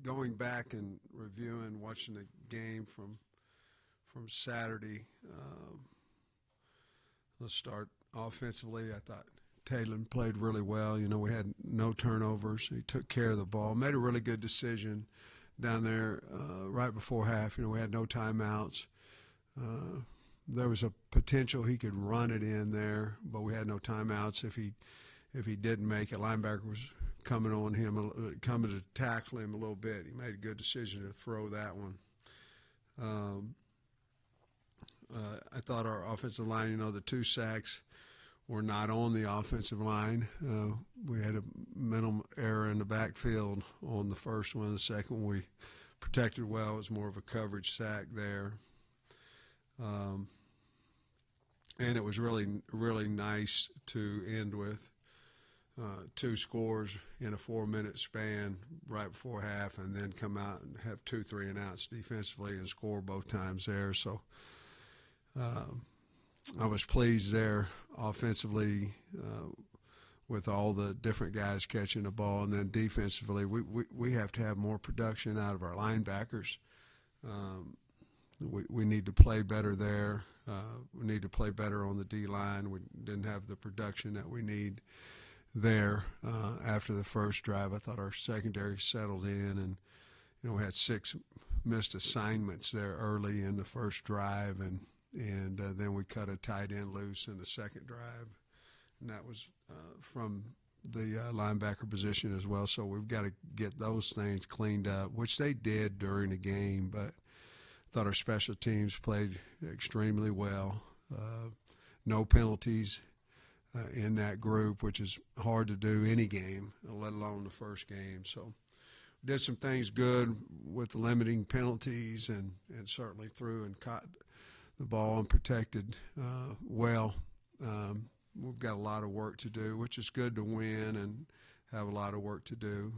going back and reviewing, watching the game from Saturday, let's start offensively. I thought Taylor played really well. You know, we had no turnovers. He took care of the ball, made a really good decision down there right before half. You know, we had no timeouts. There was a potential he could run it in there, but we had no timeouts. If he didn't make it, linebacker was coming on him, coming to tackle him a little bit. He made a good decision to throw that one. I thought our offensive line, you know, the 2 sacks were not on the offensive line. We had a mental error in the backfield on the first one. The second one we protected well. It was more of a coverage sack there. And it was really, really nice to end with 2 scores in a 4-minute span right before half, and then come out and have 2 3-and-outs defensively and score both times there. So I was pleased there offensively with all the different guys catching the ball, and then defensively we have to have more production out of our linebackers. We need to play better there. We need to play better on the D-line. We didn't have the production that we need there after the first drive. I thought our secondary settled in, and you know, we had 6 missed assignments there early in the first drive, and then we cut a tight end loose in the second drive, and that was from the linebacker position as well. So we've got to get those things cleaned up, which they did during the game, but I thought our special teams played extremely well. No penalties in that group, which is hard to do any game, let alone the first game. So we did some things good with limiting penalties, and certainly threw and caught the ball and protected well. We've got a lot of work to do, which is good to win and have a lot of work to do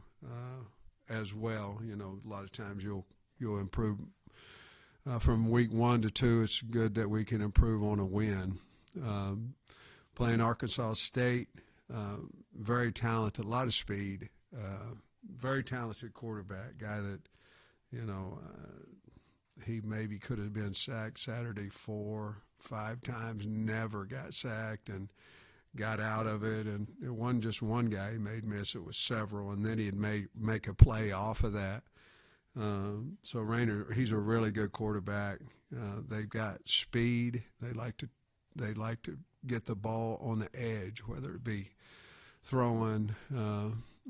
as well. You know, a lot of times you'll improve from week 1 to 2. It's good that we can improve on a win. Playing Arkansas State, very talented, a lot of speed, very talented quarterback, guy that, you know, he maybe could have been sacked Saturday 4, 5 times, never got sacked and got out of it. And it wasn't just one guy he made miss, it was several, and then he'd make a play off of that. So Rayner, he's a really good quarterback. They've got speed. They like to get the ball on the edge, whether it be throwing,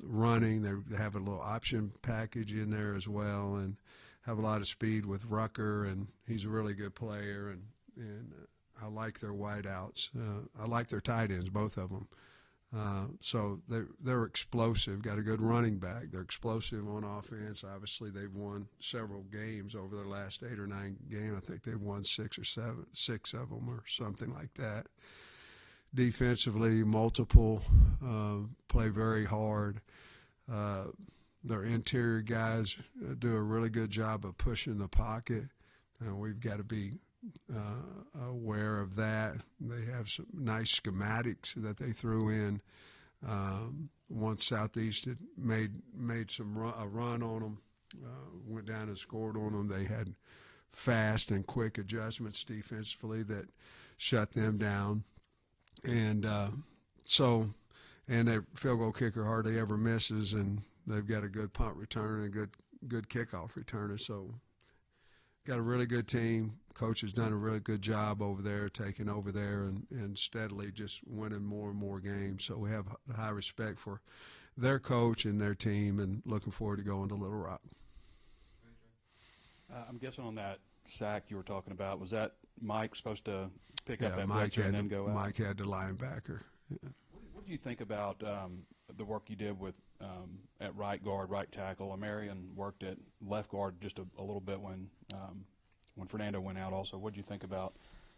running. They have a little option package in there as well, and have a lot of speed with Rucker, and he's a really good player. And I like their wideouts. I like their tight ends, both of them. So they're explosive, got a good running back. They're explosive on offense. Obviously, they've won several games over their last 8 or 9 games. I think they've won 6 or 7, 6 of them or something like that. Defensively, multiple, play very hard. Their interior guys do a really good job of pushing the pocket. We've got to be aware of that. They have some nice schematics that they threw in. Once Southeast had made a run on them, went down and scored on them. They had fast and quick adjustments defensively that shut them down. And and their field goal kicker hardly ever misses, and they've got a good punt returner and a good kickoff returner. So got a really good team. Coach has done a really good job over there, taking over there and steadily just winning more and more games. So we have high respect for their coach and their team, and looking forward to going to Little Rock. I'm guessing on that sack you were talking about, was that Mike supposed to pick up that Mike blitzer and then go out? Mike had the linebacker. Yeah. What do you think about the work you did with at right guard, right tackle? Marion worked at left guard just a little bit when Fernando went out also. What did you think about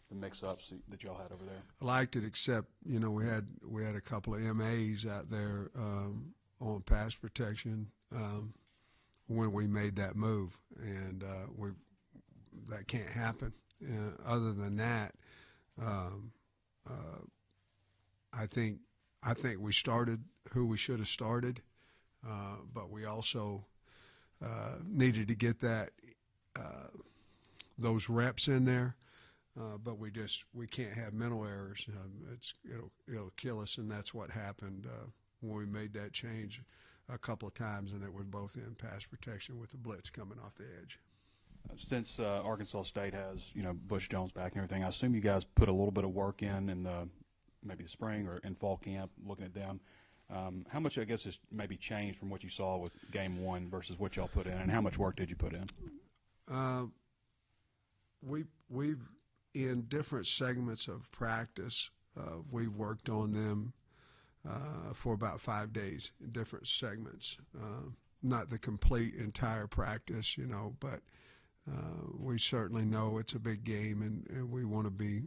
the mix-ups that y'all had over there? I liked it, except, you know, we had a couple of MAs out there on pass protection when we made that move, and that can't happen. Other than that, I think we started who we should have started, but we also needed to get those reps in there. But we can't have mental errors. It'll kill us, and that's what happened when we made that change a couple of times, and it was both in pass protection with the blitz coming off the edge. Since Arkansas State has Bush Jones back and everything, I assume you guys put a little bit of work in maybe the spring or in fall camp, looking at them. How much, I guess, has maybe changed from what you saw with game one versus what y'all put in, and how much work did you put in? We've in different segments of practice, we've worked on them for about 5 days in different segments. Not the complete entire practice, but we certainly know it's a big game, and we want to be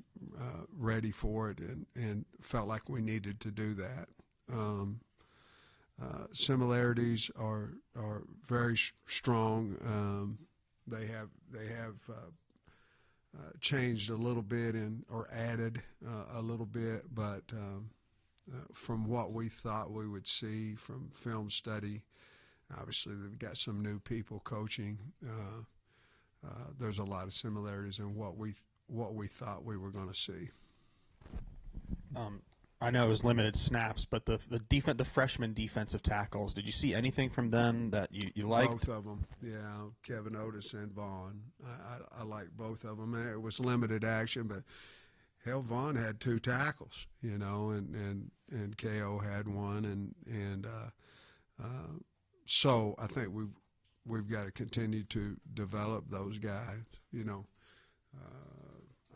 ready for it, and felt like we needed to do that. Similarities are very strong. They have changed a little bit or added a little bit, but from what we thought we would see from film study, obviously they've got some new people coaching. There's a lot of similarities in what we thought we were going to see. I know it was limited snaps, but the freshman defensive tackles, did you see anything from them that you liked? Both of them, yeah. Kevin Otis and Vaughn. I like both of them. It was limited action, but hell, Vaughn had 2 tackles, and KO had one, and so I think we've got to continue to develop those guys. I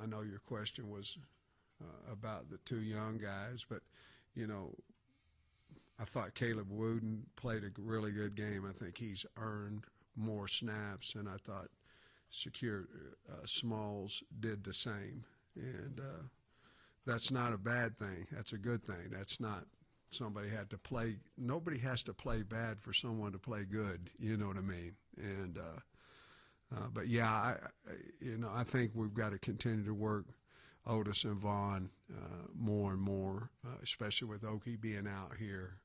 know your question was about the 2 young guys, but I thought Caleb Wooden played a really good game. I think he's earned more snaps, and I thought Smalls did the same, and that's not a bad thing. That's a good thing. That's not somebody had to play. Nobody has to play bad for someone to play good. You know what I mean? And but yeah, I think we've got to continue to work Otis and Vaughn more and more, especially with Okie being out here,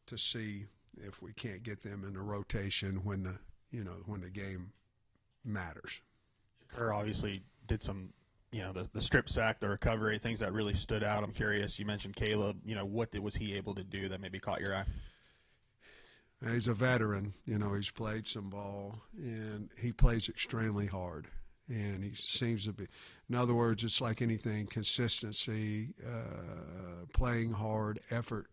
to see if we can't get them in the rotation when the game matters. Shakur obviously did some, the strip sack, the recovery, things that really stood out. I'm curious. You mentioned Caleb. What was he able to do that maybe caught your eye? He's a veteran. He's played some ball, and he plays extremely hard. And he seems to be, in other words, it's like anything, consistency, playing hard, effort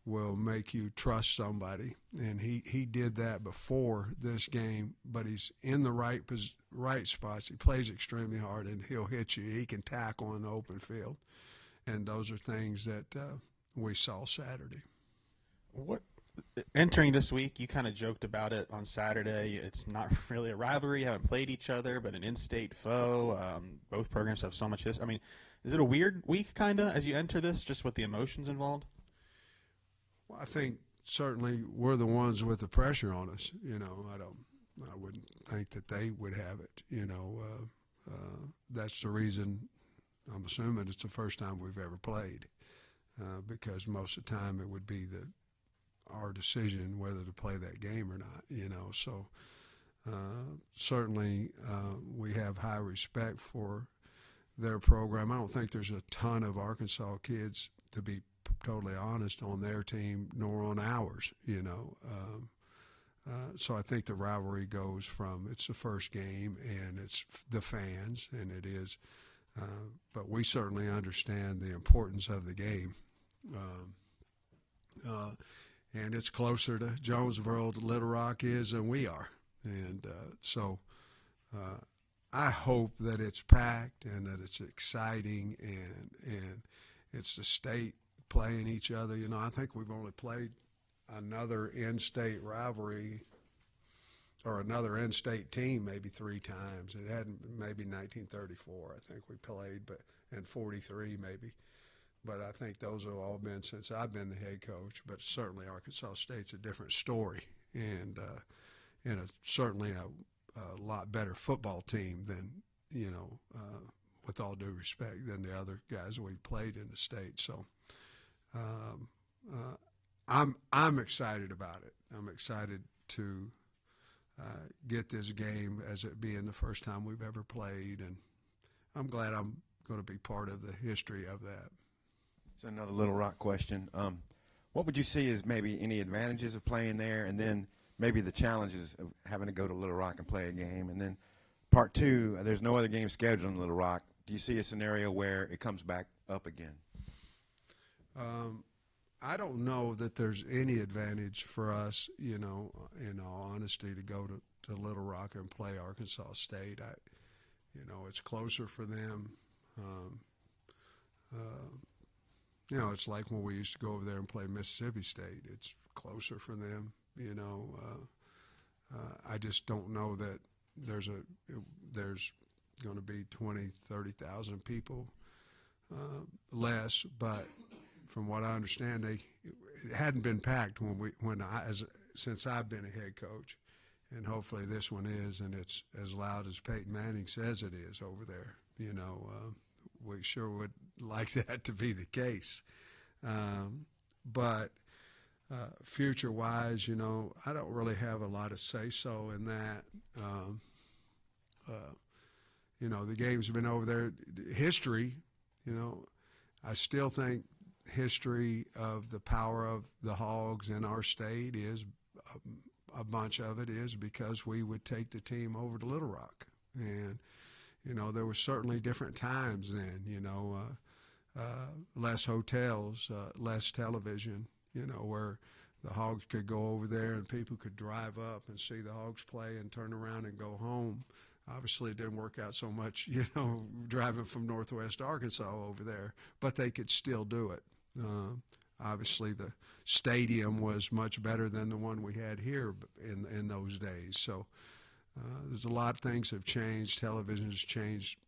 will make you trust somebody. And he did that before this game, but he's in the right spots. He plays extremely hard, and he'll hit you. He can tackle in the open field. And those are things that we saw Saturday. Entering this week, you kind of joked about it on Saturday. It's not really a rivalry. You haven't played each other, but an in-state foe. Both programs have so much history. I mean, is it a weird week, kind of, as you enter this, just with the emotions involved? Well, I think certainly we're the ones with the pressure on us. I wouldn't think that they would have it. That's the reason. I'm assuming it's the first time we've ever played, because most of the time it would be our decision whether to play that game or not, So certainly we have high respect for their program. I don't think there's a ton of Arkansas kids, to be totally honest, on their team nor on ours, So I think the rivalry goes from it's the first game and it's the fans, and it is. But we certainly understand the importance of the game. And it's closer to Jonesboro to Little Rock is than we are. And so I hope that it's packed and that it's exciting and it's the state playing each other. I think we've only played another in-state rivalry or another in-state team maybe 3 times. It hadn't, maybe 1934 I think we played, and 43 maybe. But I think those have all been since I've been the head coach. But certainly Arkansas State's a different story, and certainly a lot better football team than, with all due respect, than the other guys we played in the state. So I'm excited about it. I'm excited to get this game as it being the first time we've ever played, and I'm glad I'm going to be part of the history of that. So another Little Rock question. What would you see as maybe any advantages of playing there, and then maybe the challenges of having to go to Little Rock and play a game? And then part two, there's no other game scheduled in Little Rock. Do you see a scenario where it comes back up again? I don't know that there's any advantage for us, you know, in all honesty, to go to Little Rock and play Arkansas State. You know, it's closer for them. You know, it's like when we used to go over there and play Mississippi State. It's closer for them, you know. I just don't know that there's going to be 20, 30,000 people less, but from what I understand, it hadn't been packed since I've been a head coach, and hopefully this one is, and it's as loud as Peyton Manning says it is over there. You know, we sure would like that to be the case, but future-wise, you know, I don't really have a lot of say-so in that. You know, the game's been over there. History, you know, I still think history of the power of the Hogs in our state is a bunch of it is because we would take the team over to Little Rock. And, you know, there were certainly different times then, you know, less hotels, less television, you know, where the Hogs could go over there and people could drive up and see the Hogs play and turn around and go home. Obviously, it didn't work out so much, you know, driving from Northwest Arkansas over there, but they could still do it. Obviously, the stadium was much better than the one we had here in those days. So there's a lot of things have changed. Television has changed.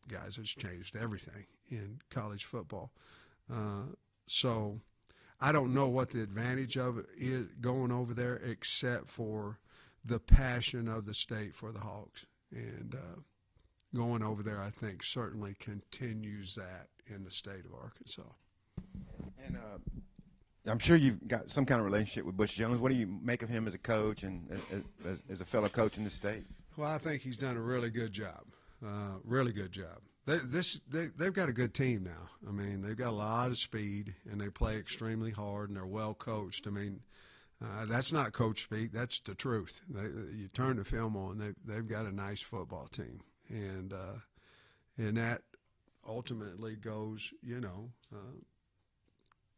Guys, it's changed everything in college football. So I don't know what the advantage of it is going over there except for the passion of the state for the Hogs. And going over there, I think, certainly continues that in the state of Arkansas. And I'm sure you've got some kind of relationship with Butch Jones. What do you make of him as a coach and as a fellow coach in the state? Well, I think he's done a really good job, really good job. They've got a good team now. I mean, they've got a lot of speed, and they play extremely hard, and they're well coached. I mean, that's not coach speak. That's the truth. You turn the film on, they've got a nice football team, and that ultimately goes, you know,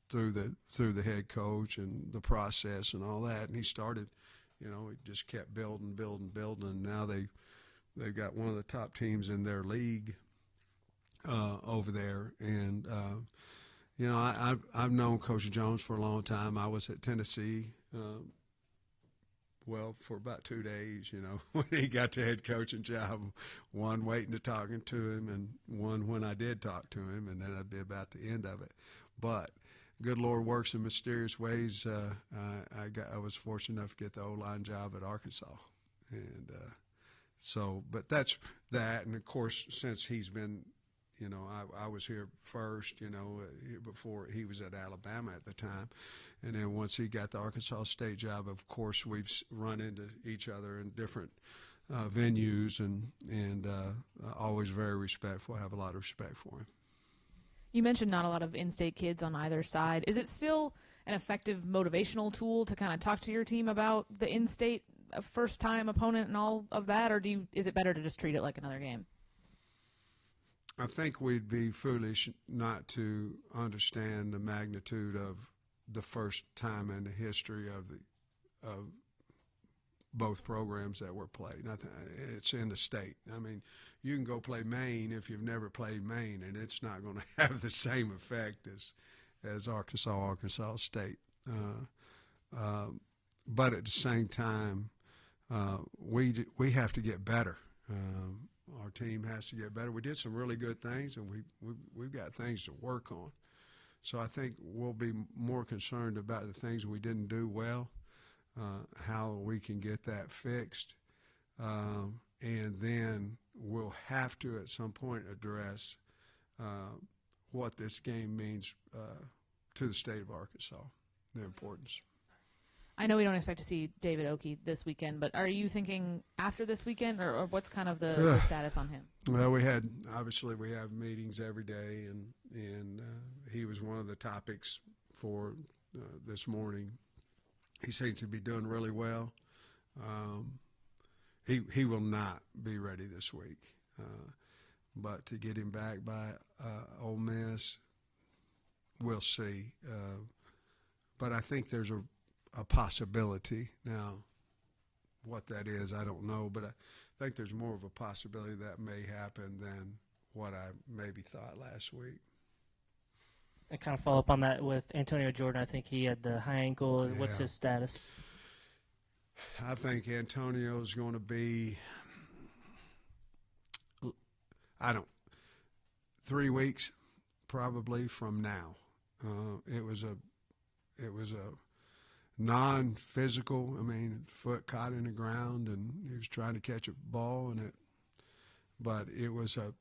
through the head coach and the process and all that. And he started, you know, he just kept building, and now they've got one of the top teams in their league over there. And you know, I've known Coach Jones for a long time. I was at Tennessee. Well, for about 2 days, you know, when he got the head coaching job, one waiting to talking to him and one when I did talk to him, and then I'd be about the end of it. But good Lord works in mysterious ways. I was fortunate enough to get the O-line job at Arkansas. And but that's that. And, of course, since he's been, you know, I was here first, you know, before he was at Alabama at the time. And then once he got the Arkansas State job, of course, we've run into each other in different venues and always very respectful, have a lot of respect for him. You mentioned not a lot of in-state kids on either side. Is it still an effective motivational tool to kind of talk to your team about the in-state first-time opponent and all of that, or is it better to just treat it like another game? I think we'd be foolish not to understand the magnitude of the first time in the history of both programs that were played. It's in the state. I mean, you can go play Maine if you've never played Maine, and it's not going to have the same effect as Arkansas State. But at the same time, we have to get better. Our team has to get better. We did some really good things, and we've got things to work on. So I think we'll be more concerned about the things we didn't do well, how we can get that fixed, and then we'll have to at some point address what this game means to the state of Arkansas, the importance. I know we don't expect to see David Oki this weekend, but are you thinking after this weekend, or what's kind of the status on him? Well, we have meetings every day, and he was one of the topics for this morning. He seems to be doing really well. He will not be ready this week, but to get him back by Ole Miss, we'll see. But I think there's a possibility. Now, what that is, I don't know, but I think there's more of a possibility that may happen than what I maybe thought last week. And kind of follow up on that with Antonio Jordan. I think he had the high ankle. Yeah. What's his status? I think Antonio's going to be, 3 weeks probably from now. It was a non-physical. I mean, foot caught in the ground, and he was trying to catch a ball, but it was a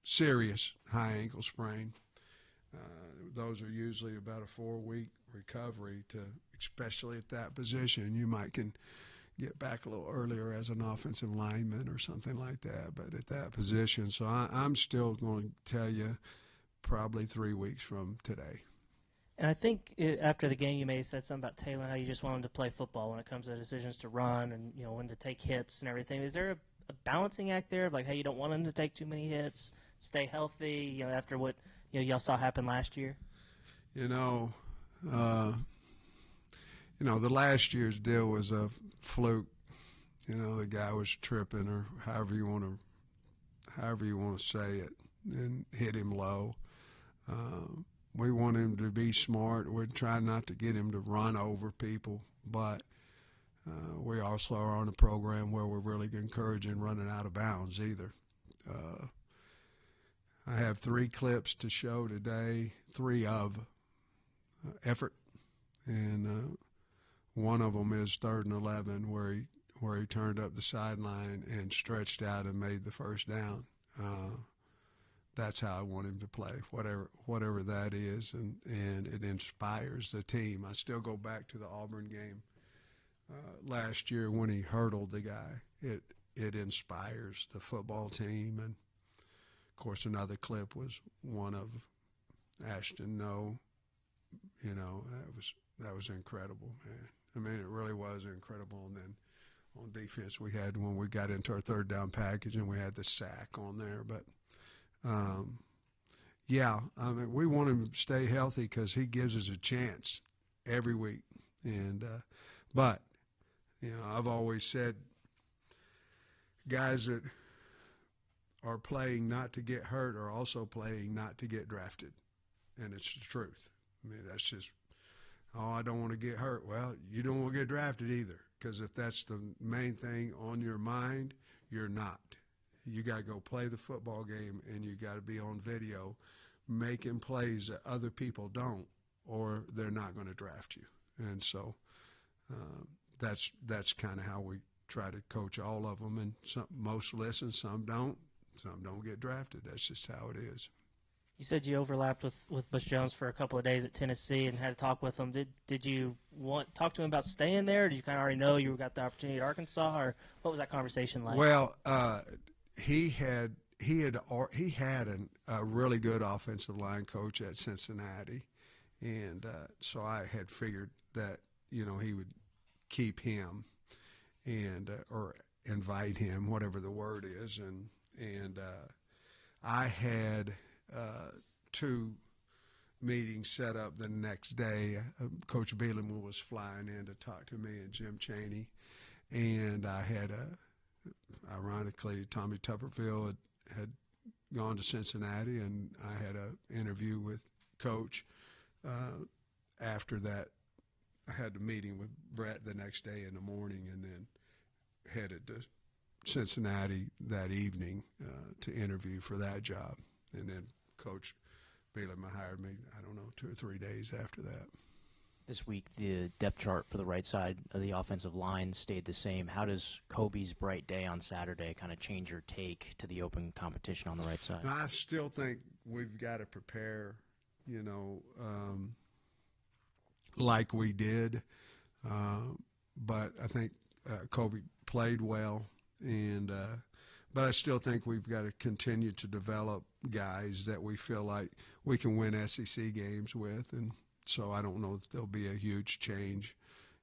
serious high ankle sprain. Those are usually about a 4-week recovery especially at that position. You might can get back a little earlier as an offensive lineman or something like that, but at that position. So I'm still going to tell you probably 3 weeks from today. And I think after the game you may have said something about Taylor, how you just want him to play football when it comes to decisions to run and when to take hits and everything. Is there a balancing act there of like, hey, you don't want him to take too many hits, stay healthy, after what y'all saw happen last year? The last year's deal was a fluke. The guy was tripping, or however you want to say it, and hit him low. We want him to be smart. We're trying not to get him to run over people, but we also are on a program where we're really encouraging running out of bounds either. I have 3 clips to show today, 3 of effort, and one of them is 3rd and 11 where he turned up the sideline and stretched out and made the first down. That's how I want him to play, whatever that is, and it inspires the team. I still go back to the Auburn game last year when he hurdled the guy. It inspires the football team. And of course, another clip was one of Ashton No. That was incredible, man. I mean, it really was incredible. And then on defense, we had when we got into our 3rd down package and we had the sack on there. But we want him to stay healthy because he gives us a chance every week. And but I've always said guys that are playing not to get hurt are also playing not to get drafted, and it's the truth. I mean, that's just, I don't want to get hurt. Well, you don't want to get drafted either, because if that's the main thing on your mind, you're not. You got to go play the football game, and you got to be on video making plays that other people don't, or they're not going to draft you. And so that's kind of how we try to coach all of them. And most listen, some don't get drafted. That's just how it is. You said you overlapped with Butch Jones for a couple of days at Tennessee and had a talk with him. Did you talk to him about staying there? Or did you kind of already know you got the opportunity at Arkansas, or what was that conversation like? Well, he had a really good offensive line coach at Cincinnati, and so I had figured that he would keep him and or invite him, whatever the word is, and I had 2 meetings set up the next day. Coach Bielema was flying in to talk to me and Jim Chaney, and I had ironically, Tommy Tupperville had gone to Cincinnati, and I had an interview with Coach. After that, I had a meeting with Brett the next day in the morning, and then headed to Cincinnati that evening to interview for that job. And then Coach Bielema hired me, 2 or 3 days after that. This week, the depth chart for the right side of the offensive line stayed the same. How does Kobe's bright day on Saturday kind of change your take to the open competition on the right side? And I still think we've got to prepare, like we did. But I think Kobe played well, and but I still think we've got to continue to develop guys that we feel like we can win SEC games with, and so I don't know if there'll be a huge change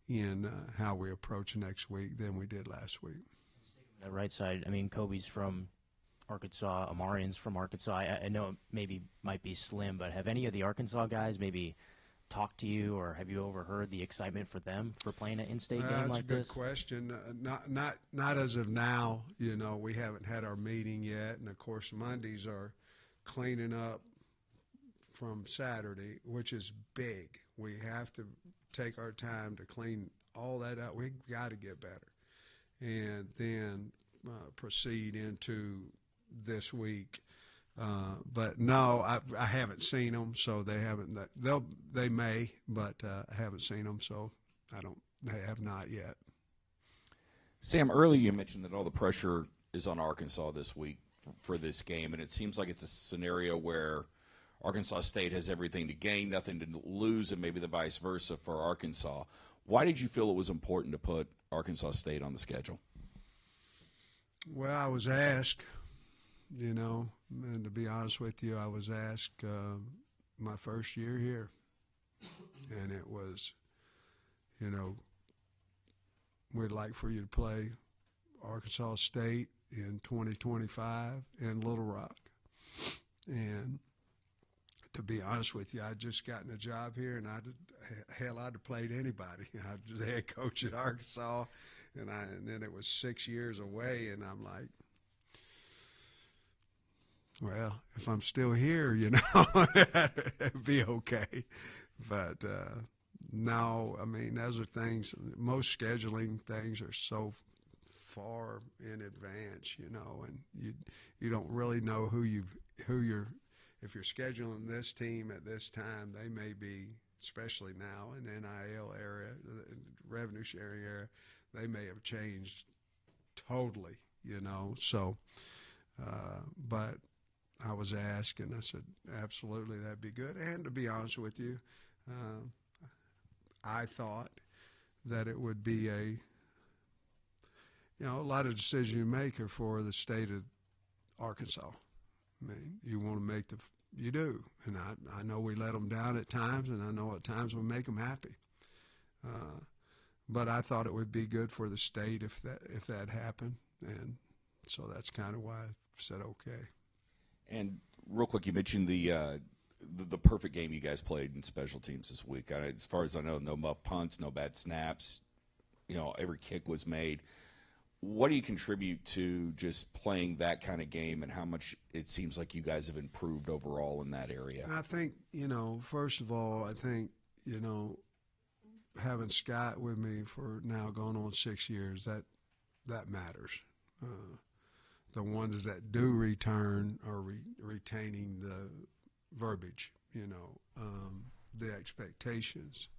in how we approach next week than we did last week. The right side, I mean, Kobe's from Arkansas, Amarian's from Arkansas. I know it maybe might be slim, but have any of the Arkansas guys maybe talked to you, or have you overheard the excitement for them for playing an in-state game like this? That's a good question. Not as of now. You know, we haven't had our meeting yet, and of course Mondays are cleaning up from Saturday, which is big. We have to take our time to clean all that up. We got to get better, and then proceed into this week. But no, I haven't seen them, so they haven't. They may, but I haven't seen them, so I don't. They have not yet. Sam, earlier you mentioned that all the pressure is on Arkansas this week for this game, and it seems like it's a scenario where Arkansas State has everything to gain, nothing to lose, and maybe the vice versa for Arkansas. Why did you feel it was important to put Arkansas State on the schedule? Well, I was asked, you know, and to be honest with you, I was asked my first year here, and it was, you know, we'd like for you to play Arkansas State in 2025 in Little Rock. And to be honest with you, I'd just gotten a job here, and I'd have played anybody. I was the head coach at Arkansas, and then it was 6 years away, and I'm like, well, if I'm still here, you know, it'd be okay. But no, I mean, those are things. Most scheduling things are so far in advance, you know, and you don't really know who you're. If you're scheduling this team at this time, they may be, especially now in the NIL area, the revenue sharing area, they may have changed totally, you know. So, but I was asked, and I said, absolutely, that'd be good. And to be honest with you, I thought that it would be a lot of decisions you make are for the state of Arkansas. I mean, you want to make you do, and I know we let them down at times, and I know at times we make them happy. But I thought it would be good for the state if that happened, and so that's kind of why I said okay. And real quick, you mentioned the perfect game you guys played in special teams this week. As far as I know, no muff punts, no bad snaps. You know, every kick was made. What do you contribute to just playing that kind of game, and how much it seems like you guys have improved overall in that area? I think, you know, first of all, I think, you know, having Scott with me for now going on 6 years, that matters. The ones that do return are retaining the verbiage, you know, the expectations.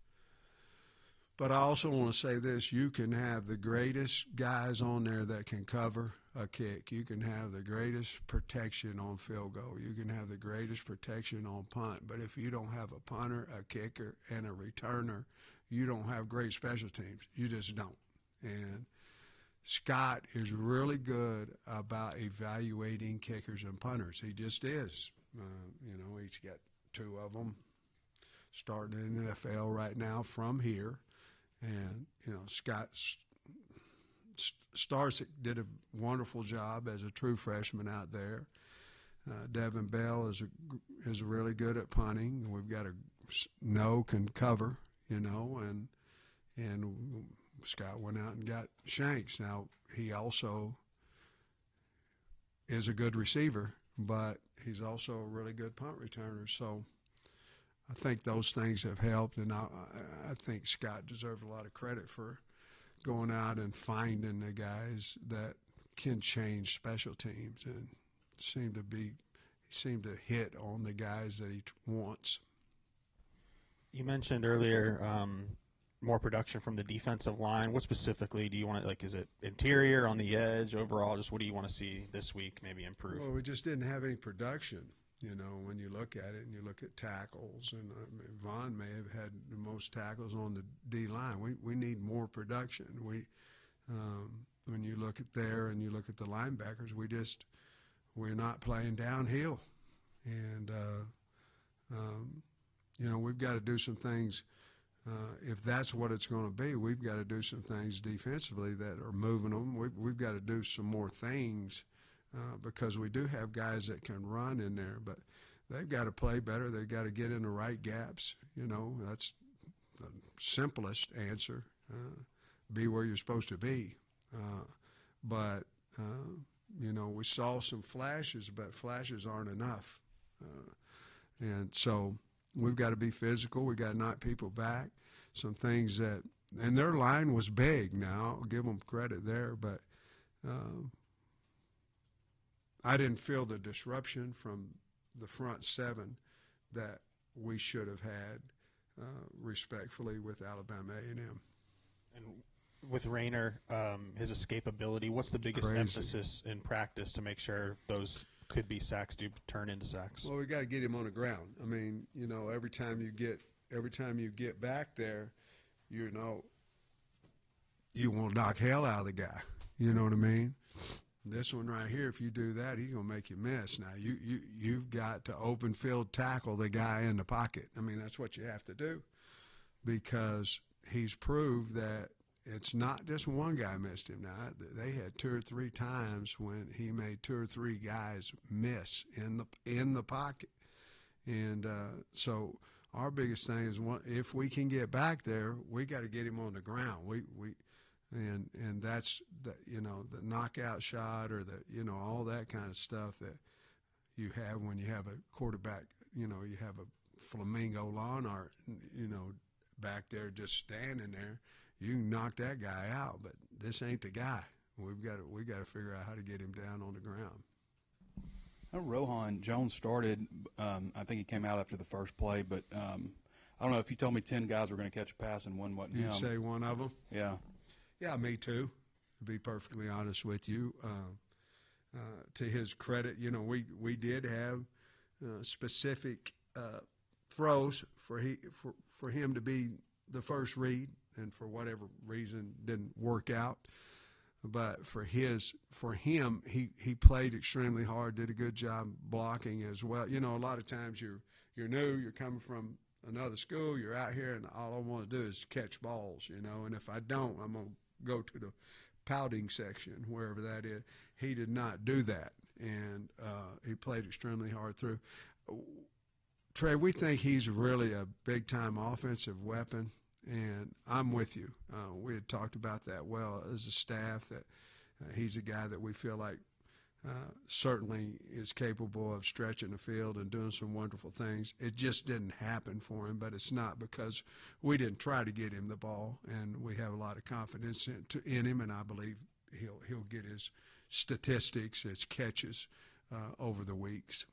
But I also want to say this, you can have the greatest guys on there that can cover a kick. You can have the greatest protection on field goal. You can have the greatest protection on punt. But if you don't have a punter, a kicker, and a returner, you don't have great special teams. You just don't. And Scott is really good about evaluating kickers and punters. He just is. You know, he's got two of them starting in the NFL right now from here. And, you know, Scott Starsick did a wonderful job as a true freshman out there. Devin Bell is really good at punting. We've got can cover, you know, and Scott went out and got Shanks. Now, he also is a good receiver, but he's also a really good punt returner. So I think those things have helped, and I think Scott deserves a lot of credit for going out and finding the guys that can change special teams, and seem to hit on the guys that he wants. You mentioned earlier more production from the defensive line. What specifically do you want to, like, is it interior, on the edge, overall? Just what do you want to see this week maybe improve? Well, we just didn't have any production. You know, when you look at it and you look at tackles, and Vaughn may have had the most tackles on the D line. We need more production. When you look at there and you look at the linebackers, we're not playing downhill, and you know, we've got to do some things. If that's what it's going to be, we've got to do some things defensively that are moving them. We've got to do some more things because we do have guys that can run in there, but they've got to play better. They've got to get in the right gaps. You know, that's the simplest answer. Be where you're supposed to be. But you know, we saw some flashes, but flashes aren't enough. And so we've got to be physical. We've got to knock people back. Some things that, and their line was big now. I'll give them credit there, but I didn't feel the disruption from the front seven that we should have had, respectfully, with Alabama A&M. And with Rayner, his escapability, what's the biggest Crazy. emphasis in practice to make sure those could be sacks do turn into sacks? Well, we got to get him on the ground. I mean, you know, every time you get back there, you know, you want to knock hell out of the guy. You know what I mean? This one right here, if you do that, he's gonna make you miss. Now you've got to open field tackle the guy in the pocket. I mean, that's what you have to do, because he's proved that it's not just one guy missed him. Now they had 2 or 3 times when he made 2 or 3 guys miss in the pocket, and so our biggest thing is if we can get back there, we got to get him on the ground. And that's the, you know, the knockout shot, or the, you know, all that kind of stuff that you have when you have a quarterback. You know, you have a flamingo lawn art, you know, back there just standing there. You can knock that guy out, but this ain't the guy. We got to figure out how to get him down on the ground. Rohan Jones started. I think he came out after the first play, but I don't know if you told me 10 guys were going to catch a pass and one wasn't him. You'd say one of them? Yeah. Yeah, me too, to be perfectly honest with you. To his credit, you know, we did have specific throws for him to be the first read, and for whatever reason didn't work out. But for him, he played extremely hard, did a good job blocking as well. You know, a lot of times you're new, you're coming from another school, you're out here, and all I want to do is catch balls, you know, and if I don't, I'm going to go to the pouting section, wherever that is. He did not do that, and he played extremely hard through. Trey, we think he's really a big-time offensive weapon, and I'm with you. We had talked about that well as a staff, that he's a guy that we feel like certainly is capable of stretching the field and doing some wonderful things. It just didn't happen for him, but it's not because we didn't try to get him the ball, and we have a lot of confidence in him, and I believe he'll get his statistics, his catches over the weeks.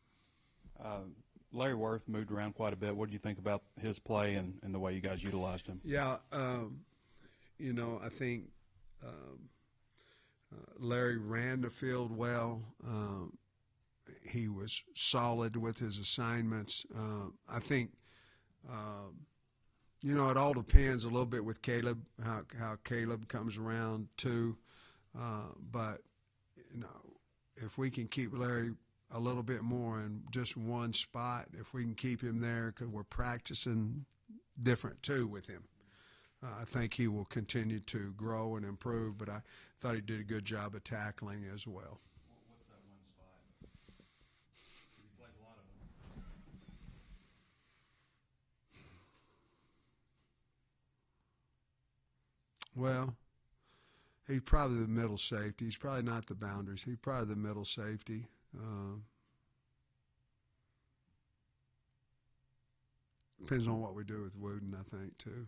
Larry Worth moved around quite a bit. What do you think about his play and the way you guys utilized him? Yeah, you know, I think Larry ran the field well. He was solid with his assignments. I think, you know, it all depends a little bit with Caleb, how Caleb comes around too. But, you know, if we can keep Larry a little bit more in just one spot, if we can keep him there, because we're practicing different too with him, I think he will continue to grow and improve, but I thought he did a good job of tackling as well. What's that one spot? He played a lot of them. Well, he's probably the middle safety. He's probably not the boundaries. He's probably the middle safety. Depends on what we do with Wooden, I think, too.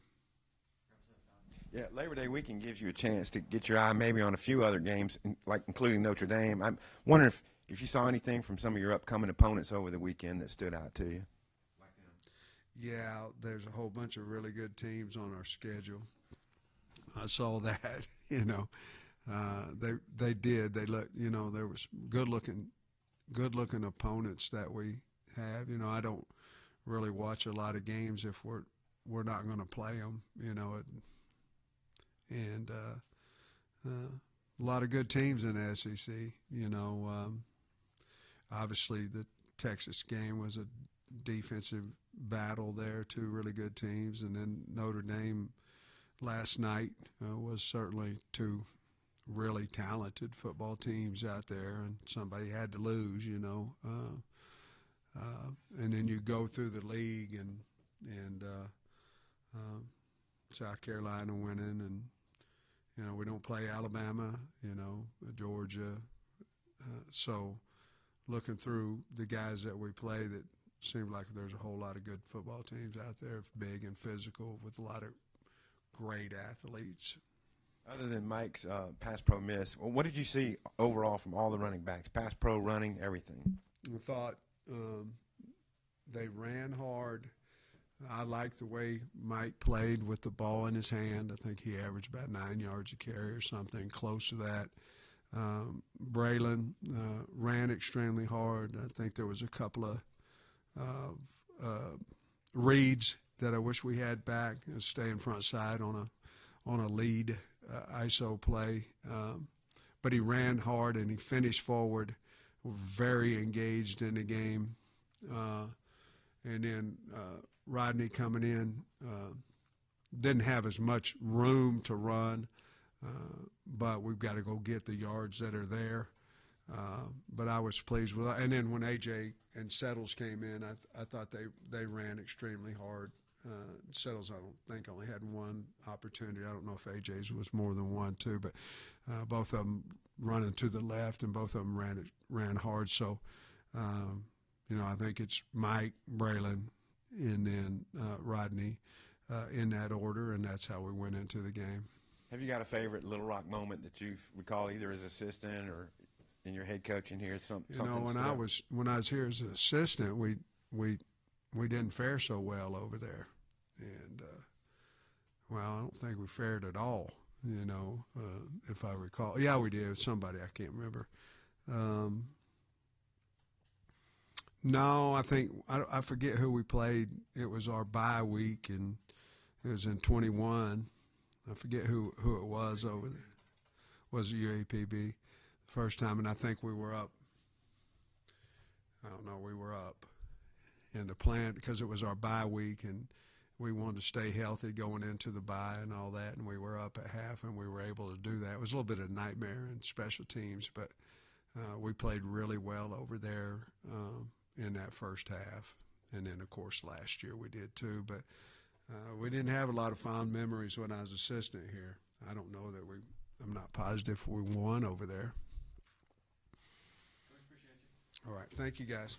Yeah, Labor Day weekend gives you a chance to get your eye maybe on a few other games, like including Notre Dame. I'm wondering if you saw anything from some of your upcoming opponents over the weekend that stood out to you. Yeah, there's a whole bunch of really good teams on our schedule. I saw that, you know. They did. They looked, you know, there was good looking opponents that we have. You know, I don't really watch a lot of games if we're not going to play them. You know, and a lot of good teams in the SEC. You know, obviously the Texas game was a defensive battle there, two really good teams, and then Notre Dame last night was certainly two really talented football teams out there, and somebody had to lose, you know. And then you go through the league and South Carolina winning, and you know we don't play Alabama, you know, Georgia. So looking through the guys that we play, that seems like there's a whole lot of good football teams out there, big and physical, with a lot of great athletes. Other than Mike's pass pro miss, well, what did you see overall from all the running backs? Pass pro, running, everything. I thought they ran hard. I liked the way Mike played with the ball in his hand. I think he averaged about 9 yards a carry or something close to that. Braylon ran extremely hard. I think there was a couple of reads that I wish we had back. Stay in front side on a lead ISO play, but he ran hard and he finished forward, very engaged in the game. And then Rodney coming in didn't have as much room to run, but we've got to go get the yards that are there. But I was pleased with that. And then when AJ and Settles came in, I thought they ran extremely hard. Settles, I don't think, only had one opportunity. I don't know if AJ's was more than one, too, but both of them running to the left, and both of them ran hard. So, you know, I think it's Mike, Braylon, and then Rodney in that order, and that's how we went into the game. Have you got a favorite Little Rock moment that you recall, either as assistant or in your head coaching here? You know, when I was here as an assistant, we didn't fare so well over there, and well, I don't think we fared at all. You know, if I recall, yeah, we did. Somebody I can't remember. No, I think I forget who we played. It was our bye week, and it was in 21. I forget who it was over there. Was it UAPB the first time? And I think we were up. I don't know. We were up in the plan because it was our bye week, and we wanted to stay healthy going into the bye and all that. And we were up at half, and we were able to do that. It was a little bit of a nightmare in special teams, but we played really well over there in that first half. And then, of course, last year we did too. But we didn't have a lot of fond memories when I was assistant here. I don't know that I'm not positive we won over there. All right. Thank you, guys.